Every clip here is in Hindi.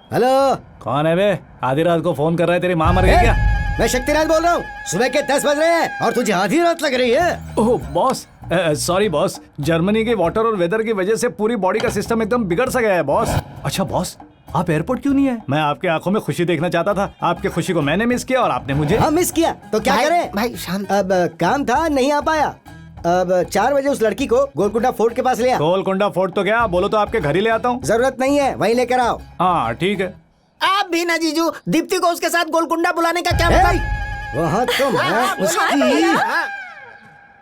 हेलो। कौन है बे? आधी रात को फोन कर रहा है, तेरी माँ मर गई क्या? मैं शक्तिराज बोल रहा हूँ। सुबह के 10 बज रहे हैं और तुझे आधी रात लग रही है। ओह बॉस, सॉरी बॉस, जर्मनी के वाटर और वेदर की वजह से पूरी बॉडी का सिस्टम एकदम बिगड़ सा गया है बॉस। अच्छा बॉस, आप एयरपोर्ट क्यों नहीं है? मैं आपके आंखों में खुशी देखना चाहता था। आपकी खुशी को मैंने मिस किया और आपने मुझे। हाँ मिस किया तो क्या करें? भाई शांत। अब काम था, नहीं आ पाया। अब 4 बजे उस लड़की को गोलकुंडा फोर्ट के पास ले आ। गोलकोंडा फोर्ट तो क्या, बोलो तो आपके घर ही ले आता हूँ। जरूरत नहीं है, वहीं लेकर आओ। हाँ ठीक है। आप भी ना जीजू, दीप्ति को उसके साथ गोलकुंडा बुलाने का क्या मतलब? वहाँ तो मैं उसकी।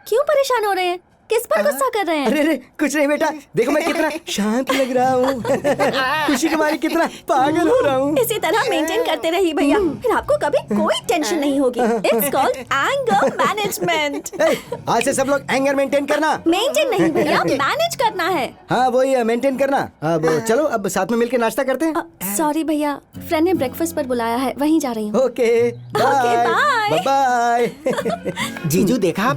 क्यों परेशान हो रहे हैं? किस पर गुस्सा कर रहे हैं? अरे अरे कुछ नहीं बेटा, देखो मैं कितना शांत लग रहा हूँ। खुशी के मारे कितना पागल हो रहा हूँ। इसी तरह मेंटेन करते रहिए भैया, फिर आपको कभी कोई टेंशन नहीं होगी। It's called anger management. आज से सब लोग एंगर मेंटेन करना। मेंटेन नहीं भैया, मैनेज करना है। हाँ वही मेंटेन करना। अब चलो अब साथ में मिलकर नाश्ता करते हैं। सॉरी भैया, फ्रेंड ने ब्रेकफास्ट पर बुलाया है, वहीं जा रही हूँ। Okay bye bye. जीजू देखा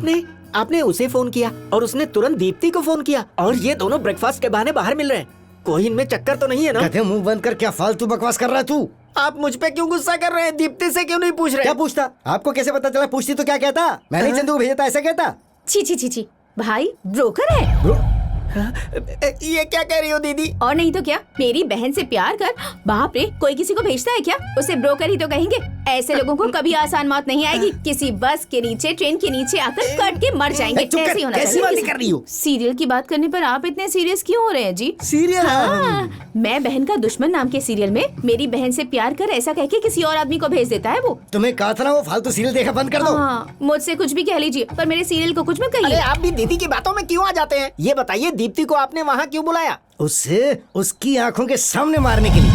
आपने उसे फोन किया और उसने तुरंत दीप्ति को फोन किया और ये दोनों ब्रेकफास्ट के बहाने बाहर मिल रहे हैं। कोई इनमें चक्कर तो नहीं है ना? कहते मुंह बंद कर, क्या फालतू बकवास कर रहा है तू? आप मुझ पे क्यों गुस्सा कर रहे हैं? दीप्ति से क्यों नहीं पूछ रहे? क्या पूछता? आपको कैसे पता चला? पूछती तो क्या कहता? मैंने चंदू को भेजा था, ऐसा कहता? छी छी छी छी, भाई ब्रोकर है। ये क्या कह रही हो दीदी? और नहीं तो क्या, मेरी बहन से प्यार कर। बाप रे, कोई किसी को भेजता है क्या? उसे ब्रोकर ही तो कहेंगे। ऐसे लोगों को कभी आसान मौत नहीं आएगी। किसी बस के नीचे, ट्रेन के नीचे आकर कट के मर जाएंगे। ऐसे ही होना कैसी बातें चाहिए। कर रही हो? सीरियल की बात करने पर आप इतने सीरियस क्यों हो रहे हैं जी? सीरियल? हाँ, मैं बहन का दुश्मन नाम के सीरियल में मेरी बहन से प्यार कर ऐसा कह के किसी और आदमी को भेज देता है वो। तुम्हें कहा था ना वो फालतू सीरियल देखा बंद कर दो। हाँ, मुझसे कुछ भी कह लीजिए पर मेरे सीरियल को कुछ मत अरे कहिए। आप भी दीदी की बातों में क्यों आ जाते हैं? ये बताइए दीप्ति को आपने वहाँ क्यों बुलाया? उसे उसकी आंखों के सामने मारने के लिए।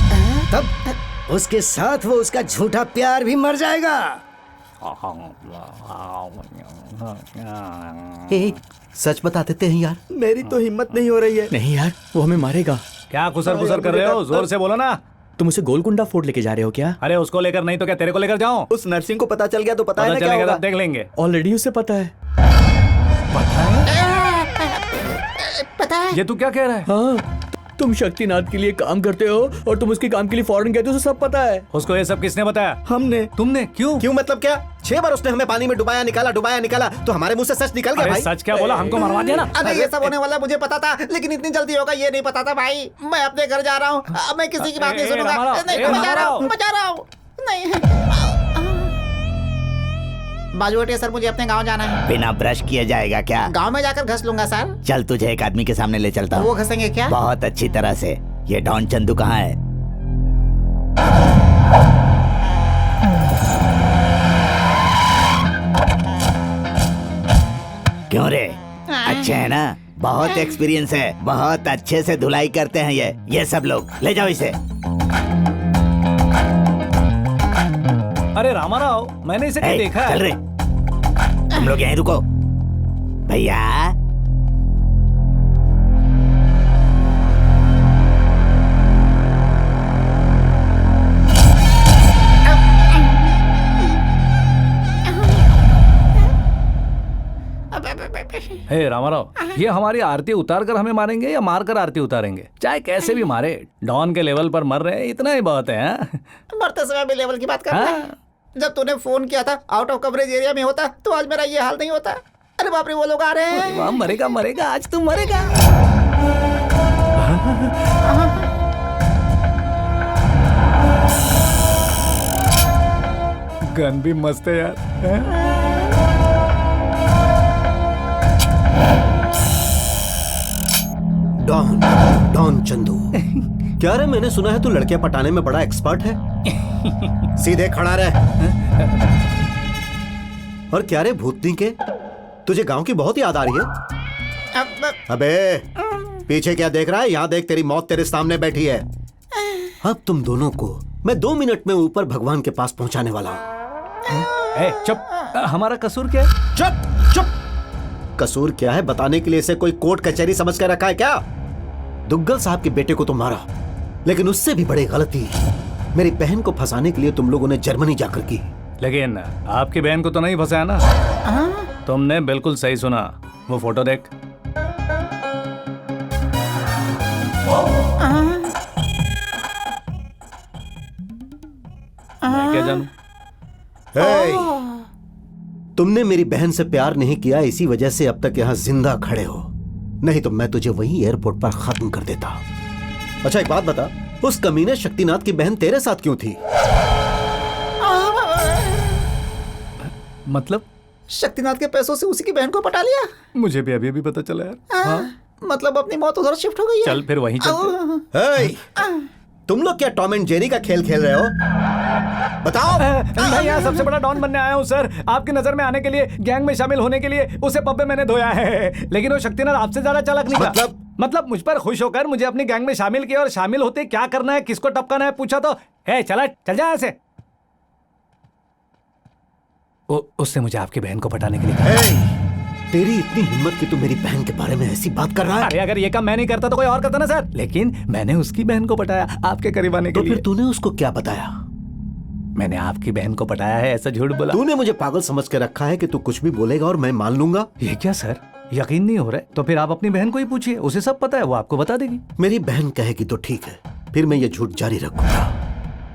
तब उसके साथ वो उसका झूठा प्यार भी मर जाएगा। सच बता देते हैं यार। मेरी तो हिम्मत नहीं हो रही है। नहीं यार, वो हमें मारेगा। क्या खुसर खुसर कर रहे हो? जोर से बोलो ना। तुम उसे गोलकुंडा फोर्ट लेके जा रहे हो क्या? अरे उसको लेकर नहीं तो क्या तेरे को लेकर जाऊं? उस नर्सिंग को पता चल गया तो पता है पता ना क्या चलेगा होगा? तब देख लेंगे। ऑलरेडी उसे पता है। पता है? ये तू क्या कह रहा है? हाँ, तुम शक्तिनाथ के लिए काम करते हो और तुम उसके काम के लिए फॉरेन गए थे, उसे सब पता है। उसको ये सब किसने बताया? हमने। तुमने? क्यों? क्यों मतलब क्या? 6 बार उसने हमें पानी में डुबाया निकाला तो हमारे मुंह से सच निकल गया अरे भाई। सच क्या बोला? हमको मरवा दिया ना। अरे ये सब होने वाला मुझे पता था, लेकिन इतनी जल्दी होगा ये नहीं पता था भाई। मैं अपने घर जा रहा हूँ, अब मैं किसी की बात नहीं सुनूंगा। नहीं, बचा रहा हूँ। नहीं बाजूटे सर, मुझे अपने गांव जाना है। बिना ब्रश किए जाएगा क्या? गांव में जाकर घस लूंगा सर। चल तुझे एक आदमी के सामने ले चलता हूँ। वो घसेंगे क्या? बहुत अच्छी तरह से। ये डॉन चंदू कहाँ है? क्यों रे, अच्छे है ना? बहुत एक्सपीरियंस है, बहुत अच्छे से धुलाई करते हैं ये सब लोग। ले जाओ इसे। अरे रामाराव, मैंने इसे कहीं देखा चल है। रे, तुम लोग यहीं रुको। भैया हे रामाराव, ये हमारी आरती उतार कर हमें मारेंगे या मार कर आरती उतारेंगे? चाहे कैसे भी मारे, डॉन के लेवल पर मर रहे हैं, इतना ही बहुत है। हाँ? मरते समय भी लेवल की बात कर रहा है। जब तूने फोन किया था आउट ऑफ कवरेज एरिया में होता तो आज मेरा ये हाल नहीं होता। अरे बाप रे, वो लोग आ रहे हैं। वाह, मरेगा मरेगा, आज तू मरेगा। गन भी मस्त है यार। डॉन चंदू। क्या रे, मैंने सुना है तू लड़कियां पटाने में बड़ा एक्सपर्ट है। सीधे खड़ा रह। और क्या रे भूतनी के, तुझे गांव की बहुत याद आ रही है? अबे पीछे क्या देख रहा है? यहाँ देख, तेरी मौत तेरे सामने बैठी है। अब तुम दोनों को मैं 2 मिनट में ऊपर भगवान के पास पहुंचाने वाला हूँ। चुप, हमारा कसूर क्या है? चुप चुप। कसूर क्या है बताने के लिए इसे कोई कोर्ट कचहरी समझ कर रखा है क्या? दुग्गल साहब के बेटे को तो मारा, लेकिन उससे भी बड़ी गलती मेरी बहन को फंसाने के लिए तुम लोगों ने जर्मनी जाकर की। लेकिन आपकी बहन को तो नहीं फंसाया ना? तुमने बिल्कुल सही सुना। वो फोटो देख। जानू। हे, तुमने मेरी बहन से प्यार नहीं किया, इसी वजह से अब तक यहाँ जिंदा खड़े हो, नहीं तो मैं तुझे वहीं एयरपोर्ट पर खत्म कर देता। अच्छा एक बात बता, उस कमीने शक्तिनाथ की बहन तेरे साथ क्यों थी? मतलब शक्तिनाथ के पैसों से उसी की बहन को पटा लिया। मुझे भी अभी अभी पता चला यार। हाँ? मतलब अपनी मौत उधर शिफ्ट हो गई है। चल फिर वहीं चलते। हे, तुम लोग क्या टॉम एंड जेरी का खेल खेल रहे हो? बताओ। मैं यहाँ सबसे बड़ा डॉन बनने आया हूँ सर। आपकी नजर में आने के लिए, गैंग में शामिल होने के लिए उसे पब में मैंने धोया है, लेकिन वो शक्तिनाथ आपसे ज्यादा चालाक निकला। मतलब मुझ पर खुश होकर मुझे अपनी गैंग में शामिल किया, और शामिल होते क्या करना है, किसको टपकाना है पूछा तो चल जा ऐसे। उससे मुझे आपकी बहन को पटाने के लिए कहा। तेरी इतनी हिम्मत कि तू मेरी बहन के बारे में ऐसी बात कर रहा है? अरे अगर ये काम मैं नहीं करता तो कोई और करता ना सर, लेकिन मैंने उसकी बहन को पटाया आपके करीब आने के लिए। तो फिर तूने उसको क्या बताया? मैंने आपकी बहन को पटाया है, ऐसा झूठ बोला। तूने मुझे पागल समझ के रखा है कि तू कुछ भी बोलेगा और मैं मान लूंगा? ये क्या सर, यकीन नहीं हो रहा है? तो फिर आप अपनी बहन को ही पूछिए, उसे सब पता है, वो आपको बता देगी। मेरी बहन कहेगी तो ठीक है, फिर मैं ये झूठ जारी रखूंगा।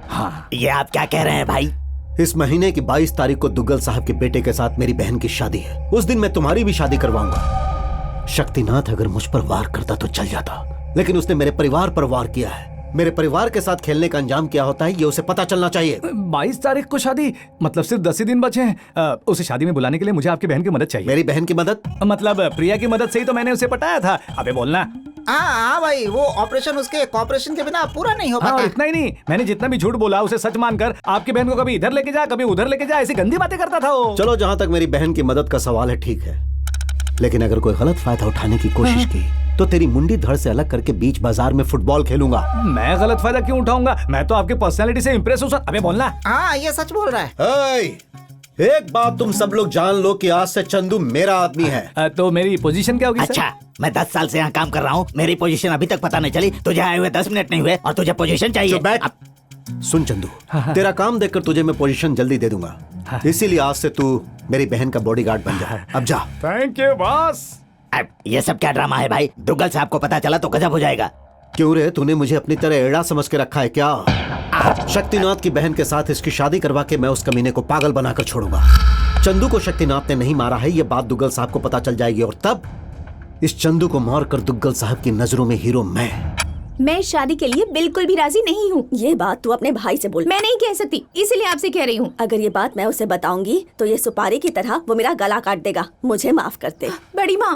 हाँ, ये आप क्या कह रहे हैं भाई? इस महीने की 22 तारीख को दुग्गल साहब के बेटे के साथ मेरी बहन की शादी है। उस दिन मैं तुम्हारी भी शादी करवाऊंगा। शक्तिनाथ अगर मुझ पर वार करता तो चल जाता, लेकिन उसने मेरे परिवार पर वार किया है। मेरे परिवार के साथ खेलने का अंजाम क्या होता है ये उसे पता चलना चाहिए। 22 तारीख को शादी, मतलब सिर्फ 10 ही दिन बचे हैं। उसे शादी में बुलाने के लिए मुझे आपकी बहन की मदद चाहिए। मेरी बहन की मदद? मतलब प्रिया की मदद से ही तो मैंने उसे पटाया था। अबे बोलना। हाँ भाई, वो ऑपरेशन उसके कॉपरेशन के बिना पूरा नहीं हो हाँ, पाता। और इतना ही नहीं, मैंने जितना भी झूठ बोला उसे सच मानकर आपकी बहन को कभी इधर लेके जा, कभी उधर लेके जा, ऐसी गंदी बातें करता था वो। चलो जहाँ तक मेरी बहन की मदद का सवाल है ठीक है, लेकिन अगर कोई गलत फायदा उठाने की कोशिश की तो तेरी मुंडी धड़ से अलग करके बीच बाजार में फुटबॉल खेलूंगा। मैं गलत फायदा क्यों उठाऊंगा? मैं तो आपकी पर्सनालिटी से इंप्रेस हूँ सर। अबे बोलना। हाँ, ये सच बोल रहा है। एक बात तुम सब लोग जान लो कि आज से चंदू मेरा आदमी है। तो मेरी पोजीशन क्या होगी सर? अच्छा, मैं 10 साल से यहाँ काम कर रहा हूँ, मेरी पोजीशन अभी तक पता नहीं चली। तुझे आए हुए 10 मिनट नहीं हुए और तुझे पोजीशन चाहिए। सुन चंदू, तेरा काम देखकर तुझे मैं पोजीशन जल्दी दे दूंगा, इसीलिए आज से तू मेरी बहन का बॉडीगार्ड बन जा। अब जा। Thank you boss. ये सब क्या ड्रामा है भाई? दुग्गल साहब को पता चला तो गजब हो जाएगा। क्यों रे, तूने मुझे अपनी तरह एड़ा समझ के रखा है क्या? शक्तिनाथ की बहन के साथ इसकी शादी करवा के मैं उस कमीने को पागल बनाकर छोड़ूंगा। चंदू को शक्तिनाथ ने नहीं मारा है, ये बात दुग्गल साहब को पता चल जाएगी, और तब इस चंदू को मारकर दुग्गल साहब की नजरों में हीरो मैं शादी के लिए बिल्कुल भी राजी नहीं हूँ। ये बात तू अपने भाई से बोल। मैं नहीं कह सकती, इसीलिए आपसे कह रही हूँ। अगर ये बात मैं उसे बताऊंगी तो ये सुपारी की तरह वो मेरा गला काट देगा। मुझे माफ कर दे। बड़ी माँ,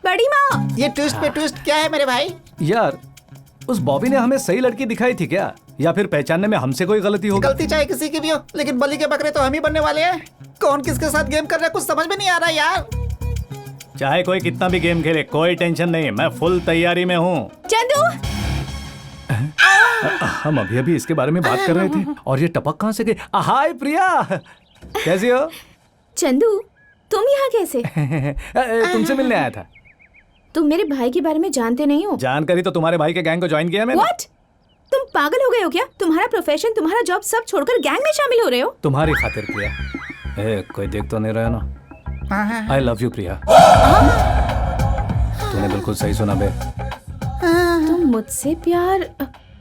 बड़ी माँ। ये ट्विस्ट पे ट्विस्ट क्या है मेरे भाई? यार, उस बॉबी ने हमें सही लड़की दिखाई थी क्या, या फिर पहचानने में हमसे कोई गलती हो? गलती चाहे किसी की भी हो, लेकिन बलि के बकरे तो हम ही बनने वाले हैं। कौन किसके साथ गेम कर रहा है कुछ समझ में नहीं आ रहा यार। चाहे कोई कितना भी गेम खेले, कोई टेंशन नहीं, मैं फुल तैयारी में हूँ। चंदू, हम अभी अभी इसके बारे में बात कर रहे थे और ये टपक कहाँ से गई? हाय प्रिया, कैसी हो? चंदू, तुम यहाँ कैसे? तुमसे मिलने आया था। तुम मेरे भाई के बारे में जानते नहीं हो? जानकारी तो तुम्हारे भाई के गैंग को ज्वाइन किया मैंने। What? तुम पागल हो गए हो क्या? तुम्हारा प्रोफेशन, तुम्हारा जॉब सब छोड़कर गैंग में शामिल हो रहे हो? तुम्हारी खातिर प्रिया। कोई देख तो नहीं रहा ना? आई लव यू प्रिया। तूने बिल्कुल सही सुना बे। तुम मुझसे प्यार?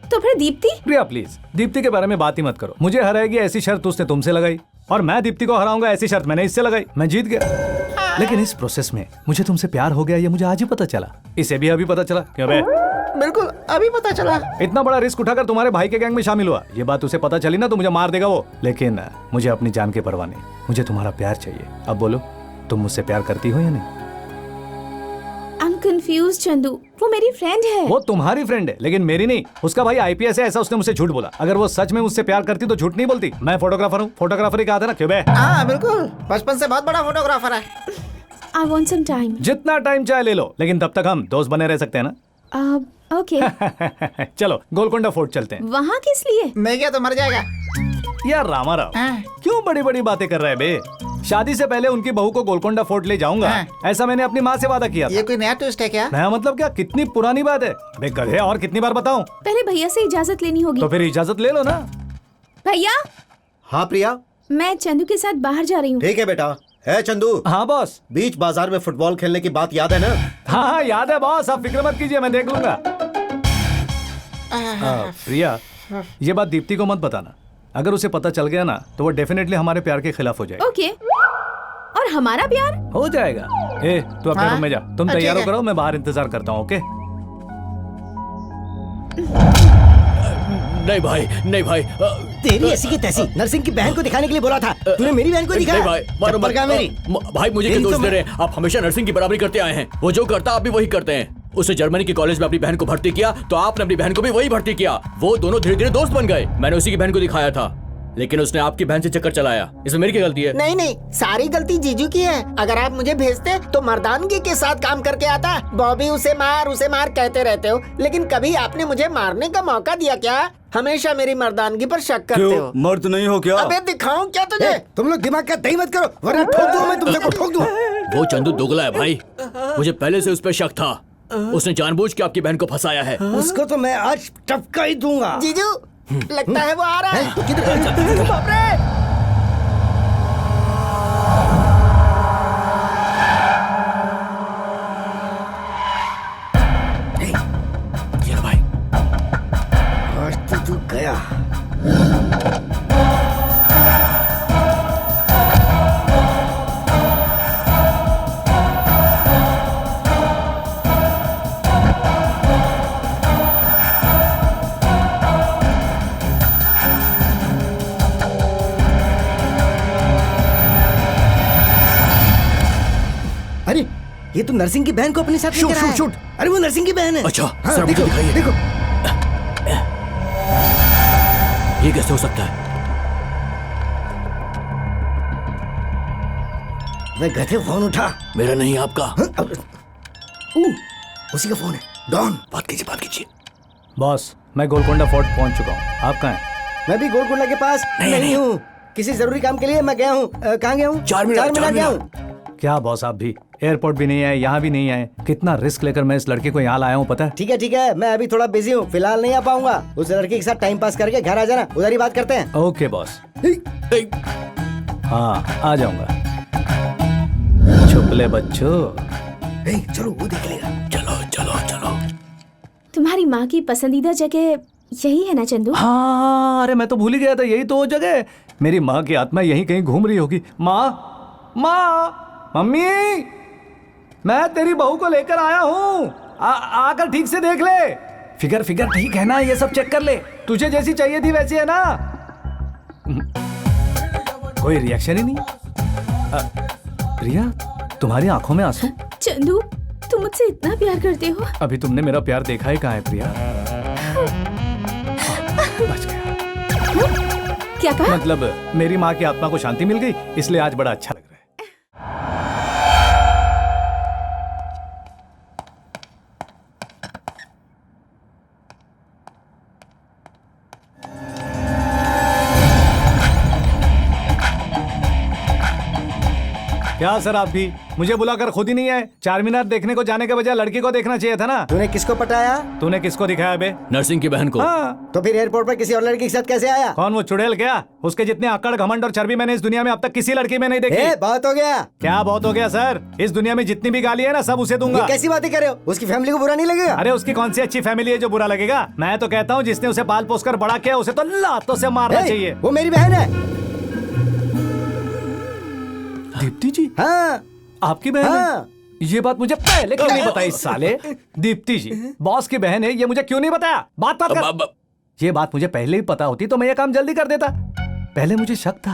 तो फिर दीप्ति? प्रिया प्लीज, दीप्ति के बारे में बात ही मत करो। मुझे हराएगी ऐसी शर्त उसने तुमसे लगाई, और मैं दीप्ति को हराऊंगा ऐसी शर्त मैंने इससे लगाई। मैं जीत गया, लेकिन इस प्रोसेस में मुझे तुमसे प्यार हो गया ये मुझे आज ही पता चला। इसे भी अभी पता चला क्यों बे? बिल्कुल अभी पता चला। इतना बड़ा रिस्क उठाकर तुम्हारे भाई के गैंग में शामिल हुआ, ये बात उसे पता चली ना तो मुझे मार देगा वो। लेकिन मुझे अपनी जान के परवाह नहीं, मुझे तुम्हारा प्यार चाहिए। अब बोलो, तुम मुझसे प्यार करती हो या नहीं? I'm confused, Chandu. वो मेरी फ्रेंड है। वो तुम्हारी फ्रेंड है, लेकिन मेरी नहीं। उसका भाई आईपीएस है, ऐसा उसने मुझसे झूठ बोला। अगर वो सच में मुझसे प्यार करती तो झूठ नहीं बोलती। मैं फोटोग्राफर हूँ, फोटोग्राफर ही कहा था ना क्यों बे? हाँ बिल्कुल, बचपन से बहुत बड़ा फोटोग्राफर है। I want some time. जितना टाइम चाहे ले लो, लेकिन तब तक हम दोस्त बने रह सकते हैं ना? ओके। चलो गोलकोंडा फोर्ट चलते हैं। वहाँ किस लिए? नहीं गया तो मर जाएगा। यार रामाराव, क्यों बड़ी बड़ी बातें कर रहे हैं बे? शादी से पहले उनकी बहू को गोलकोंडा फोर्ट ले जाऊंगा, ऐसा मैंने अपनी माँ से वादा किया था। ये कोई नया ट्विस्ट है क्या? नया मतलब क्या? कितनी पुरानी बात है बे गधे, और कितनी बार बताऊं? पहले भैया से इजाजत लेनी होगी। तो फिर इजाजत ले लो ना। भैया, हाँ प्रिया, मैं चंदू के साथ बाहर जा रही हूँ। ठीक है बेटा। है चंदू? हाँ बॉस। बीच बाजार में फुटबॉल खेलने की बात याद है ना? हाँ याद है बॉस, आप फिक्र मत कीजिए, मैं देख लूंगा। प्रिया, ये बात दीप्ति को मत बताना। अगर उसे पता चल गया ना तो वो डेफिनेटली हमारे प्यार के खिलाफ हो जाएगी। ओके, और हमारा प्यार? हो जाएगा। ए तू अपने हाँ? रूम में जा, तुम ठीक तैयार है। करो, मैं बाहर इंतजार करता हूँ। ओके नहीं भाई, नहीं भाई। तेरी ऐसी की तैसी नर्सिंग की बहन को दिखाने के लिए बोला था, तूने मेरी बहन को नहीं दिखाया? भाई, मारो चप्पल मत। कहाँ मेरी? भाई मुझे तेरी क्या दोष तो दे रहे हैं? आप हमेशा नर्सिंग की बराबरी करते आए हैं। वो जो करता आप भी वही करते हैं। उसे जर्मनी के कॉलेज में अपनी बहन को भर्ती किया तो आपने अपनी बहन को भी वही भर्ती किया। वो दोनों धीरे धीरे दोस्त बन गए। मैंने उसी की बहन को दिखाया था, लेकिन उसने आपकी बहन से चक्कर चलाया। इसमें मेरी क्या गलती है? नहीं नहीं, सारी गलती जीजू की है। अगर आप मुझे भेजते तो मर्दानगी के साथ काम करके आता। बॉबी उसे मार कहते रहते हो, लेकिन कभी आपने मुझे मारने का मौका दिया क्या? हमेशा मेरी मर्दानगी पर शक करते हो। मर्द नहीं हो क्या? अबे दिखाऊं क्या तुझे? तुम लोग दिमाग का दही मत करो, वरना ठोक दूंगा मैं तुमसे को ठोक दूंगा। वो चंदू दोगला है भाई। मुझे पहले से उस पर शक था। उसने जानबूझ के आपकी बहन को फंसाया है। उसको तो मैं आज टपका ही दूंगा। जीजू लगता है वो आ रहा है। किधर? बाप रे! ये लो भाई। आज तो तू गया। अरे ये तो नर्सिंग की बहन को अपने साथ शूट, लेकर आया है। शूट, अरे वो नर्सिंग की बहन है। अच्छा, हाँ, सर, मुझे देखो दिखाइए। देखो। ये कैसे हो सकता है? मैं गधे फोन उठा। मेरा नहीं, आपका। उसी का फोन है। डॉन। बात कीजिए। बॉस, मैं गोलकोंडा फोर्ट पहुंच चुका हूँ। आप कहाँ हैं? मैं भी गोलकुंडा के पास नहीं हूँ। किसी जरूरी काम के लिए मैं गया हूँ। कहाँ गया हूँ? 4 मिनट गया हूँ। क्या बॉस, आप भी एयरपोर्ट भी नहीं आए, यहाँ भी नहीं आए। कितना रिस्क लेकर मैं इस लड़के को यहाँ लाया हूँ, पता है? ठीक है, मैं अभी थोड़ा बिजी हूँ, फिलहाल नहीं आ पाऊंगा। उस लड़के के साथ टाइम पास करके घर आ जाना, उधर ही बात करते हैं। Okay boss. हाँ, आ जाऊंगा। छुपले बच्चों। चलो वो देख लेगा। चलो। तुम्हारी माँ की पसंदीदा जगह यही है ना चंदू? हाँ, अरे मैं तो भूल ही गया था, यही तो वो जगह है। मेरी माँ की आत्मा यहीं कहीं घूम रही होगी। माँ, मम्मी, मैं तेरी बहू को लेकर आया हूँ। आकर ठीक से देख ले। फिगर ठीक है ना? ये सब चेक कर ले। तुझे जैसी चाहिए थी वैसी है ना? कोई रिएक्शन ही नहीं। प्रिया, तुम्हारी आंखों में आंसू? चंदू, तुम मुझसे इतना प्यार करते हो? अभी तुमने मेरा प्यार देखा ही कहाँ है प्रिया? बच गया। क्या कहा? मतलब मेरी माँ की आत्मा को शांति मिल गई, इसलिए आज बड़ा अच्छा लग रहा है। क्या सर, आप भी मुझे बुलाकर खुद ही नहीं आए? 4 मीनार देखने को जाने के बजाय लड़की को देखना चाहिए था ना। तूने किसको पटाया? तूने किसको दिखाया बे? नर्सिंग की बहन को। हाँ, तो फिर एयरपोर्ट पर किसी और लड़की के साथ कैसे आया? कौन वो चुड़ैल? क्या उसके जितने आकड़, घमंड और चर्बी मैंने इस दुनिया में अब तक किसी लड़की में नहीं देखी। बहुत हो गया। क्या बहुत हो गया सर? इस दुनिया में जितनी भी गाली है ना, सब उसे दूंगा। ये कैसी बातें कर रहे हो? उसकी फैमिली को बुरा नहीं लगेगा? अरे उसकी कौन सी अच्छी फैमिली है जो बुरा लगेगा? मैं तो कहता हूँ जिसने उसे पाल पोस कर बड़ा किया उसे तो लातों से मारना चाहिए। वो मेरी बहन है। दीप्ति जी? हाँ। आपकी बहन है? हाँ। ये बात मुझे पहले क्यों नहीं बताई साले? दीप्ति जी बॉस की बहन है, ये मुझे क्यों नहीं बताया? बात कर। ये बात मुझे पहले ही पता होती तो मैं ये काम जल्दी कर देता। पहले मुझे शक था,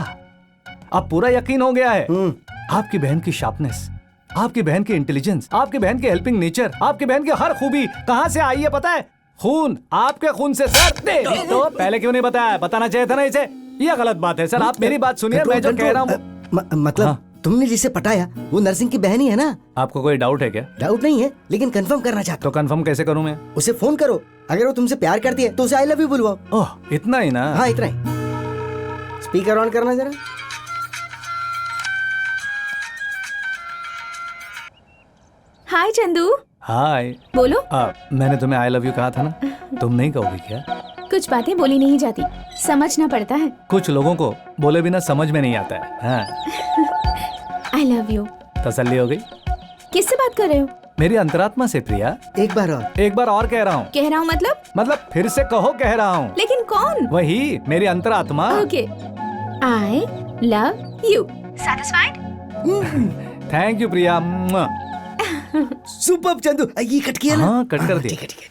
अब पूरा यकीन हो गया है। आपकी बहन की शार्पनेस, आपकी बहन की इंटेलिजेंस, आपकी बहन की हेल्पिंग नेचर, आपकी बहन की हर खूबी कहां से आई है पता है? खून, आपके खून से सर। तेरी तो पहले क्यों नहीं बताया? बताना चाहिए था ना इसे। ये गलत बात है सर, आप मेरी बात सुनिए। मैं जो कह रहा हूँ, मतलब तुमने जिसे पटाया वो नर्सिंग की बहन ही है ना? आपको कोई डाउट है क्या? डाउट नहीं है, लेकिन कंफर्म करना चाहता तो कंफर्म कैसे करूं मैं? उसे फोन करो। अगर वो तुमसे प्यार करती है तो उसे आई लव यू बुलवाओ। ओह, इतना ही ना? हाँ, इतना ही। स्पीकर ऑन करना जरा। हाय चंदू। हाय। बोलो। मैंने तुम्हें आई लव यू कहा था ना, तुम नहीं कहोगी क्या? कुछ बातें बोली नहीं जाती, समझना पड़ता है। कुछ लोगों को बोले बिना समझ में नहीं आता है। हाँ। आई लव यू। तसल्ली हो गई? किससे बात कर रहे हो? मेरी अंतरात्मा से प्रिया। एक बार और। एक बार और कह रहा हूँ। कह रहा हूँ मतलब फिर से कहो कह रहा हूँ। लेकिन कौन? वही मेरी अंतरात्मा। Okay, I love you. Satisfied? Thank you Priya. Super Chandu, ये कट किया ना? हाँ, कट कर दिया। ठीक है, ठीक है।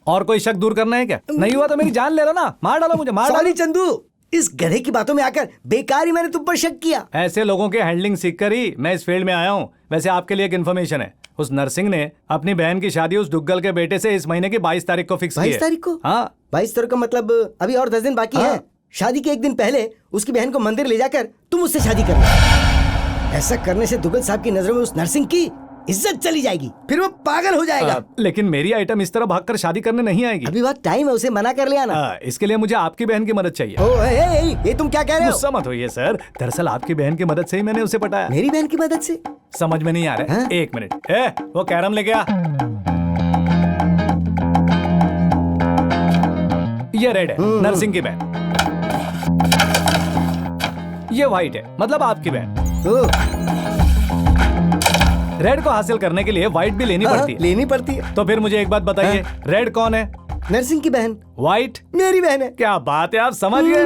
और कोई शक दूर करना है क्या? नहीं हुआ तो मेरी जान ले लो ना, मार डालो मुझे, मार सॉरी डालो। चंदू, इस गधे की बातों में आकर बेकार ही मैंने तुम पर शक किया। ऐसे लोगों के हैंडलिंग सीख कर ही मैं इस फील्ड में आया हूँ। वैसे आपके लिए एक इन्फॉर्मेशन है, उस नरसिंह ने अपनी बहन की शादी उस डुग्गल के बेटे से इस महीने की 22 तारीख को फिक्स की है। 22 तारीख को? हाँ। 22 तारीख का मतलब अभी और 10 दिन बाकी है। शादी के एक दिन पहले उसकी बहन को मंदिर ले जाकर तुम उससे शादी करना। ऐसा करने से दुग्गल साहब की नजरों में उस नरसिंह की इज्जत चली जाएगी, फिर वो पागल हो जाएगा। लेकिन मेरी आइटम इस तरह भागकर शादी करने नहीं आएगी। अभी बात टाइम है, उसे मना कर ले आना। इसके लिए मुझे आपकी बहन की मदद चाहिए। ये तुम क्या कह रहे हो? गुस्सा मत होइए सर, दरअसल आपकी बहन की मदद से ही मैंने उसे पटाया। मेरी बहन की मदद से? समझ में नहीं आ रहा है। एक मिनट, वो कैरम लेके आ। ये रेड है, नरसिंह की बहन। ये व्हाइट है, मतलब आपकी बहन। रेड को हासिल करने के लिए व्हाइट भी लेनी पड़ती है। लेनी पड़ती है। तो फिर मुझे एक बात बताइए, रेड कौन है? नरसिंह की बहन। व्हाइट मेरी बहन है। क्या बात है, आप समझ गए।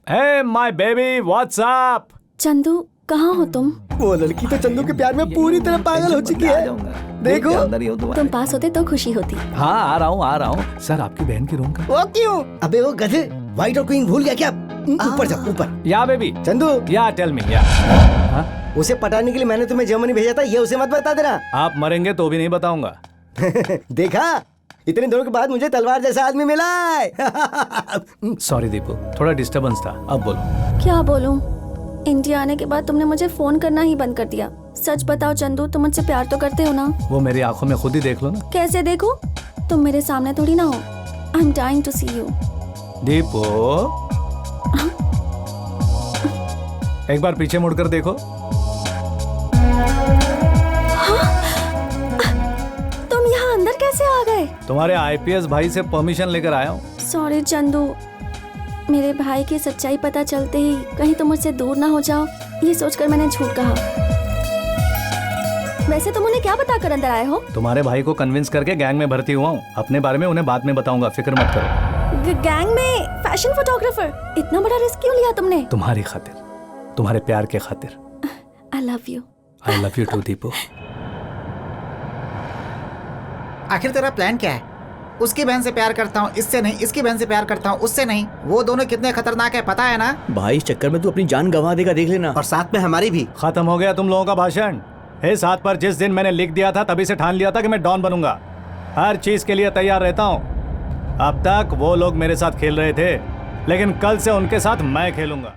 Hey my baby, what's up? Chandu कहाँ हो तुम? वो लड़की तो चंदू के प्यार में पूरी तरह पागल हो चुकी है। देखो, अंदर ही हूँ तुम पास होते तो खुशी होती। हाँ, आ रहा हूँ। सर, आपकी बहन की रूम का। वो क्यों? अबे वो गधे, व्हाइट और क्वीन भूल गया क्या? ऊपर जाओ, ऊपर। या बेबी चंदू, या टेल मी या। उसे पटाने के लिए मैंने तुम्हें जर्मनी भेजा था, ये उसे मत बता देना। आप मरेंगे तो भी नहीं बताऊंगा। देखा, इतने दिनों के बाद मुझे तलवार जैसा आदमी मिला है। सॉरी दीपू, थोड़ा डिस्टरबेंस था। अब बोलो। क्या बोलूं? इंडिया आने के बाद तुमने मुझे फोन करना ही बंद कर दिया। सच बताओ चंदू, तुम मुझसे प्यार तो करते हो ना? वो मेरी आंखों में खुद ही देख लो ना। कैसे देखो? तुम मेरे सामने थोड़ी ना हो। I am dying to see you. Deepu, एक बार पीछे मुड़कर देखो। तुम यहाँ अंदर कैसे आ गए? तुम्हारे आईपीएस भाई से परमिशन लेकर आया हूँ। सॉरी चंदू, मेरे भाई की सच्चाई पता चलते ही कहीं तुम मुझसे दूर ना हो जाओ, ये सोचकर मैंने झूठ कहा। वैसे तुम उन्हें क्या बताकर अंदर आए हो? तुम्हारे भाई को कन्विंस करके गैंग में भर्ती हुआ हूँ। अपने बारे में उन्हें बाद में बताऊंगा, फिक्र मत करो। गैंग में फैशन फोटोग्राफर? इतना बड़ा रिस्क क्यों लिया तुमने? तुम्हारी खातिर, तुम्हारे प्यार के खातिर। I love you. I love you too Deepu. आखिर तेरा प्लान क्या है? उसकी बहन से प्यार करता हूँ, इससे नहीं, इसकी बहन से प्यार करता हूँ, उससे नहीं। वो दोनों कितने खतरनाक है पता है ना? भाई, इस चक्कर में तू अपनी जान गंवा देगा, देख लेना। और साथ में हमारी भी। खत्म हो गया तुम लोगों का भाषण। इस हाथ पर जिस दिन मैंने लिख दिया था, तभी से ठान लिया था कि मैं डॉन बनूंगा। हर चीज के लिए तैयार रहता हूँ। अब तक वो लोग मेरे साथ खेल रहे थे, लेकिन कल से उनके साथ मैं खेलूंगा।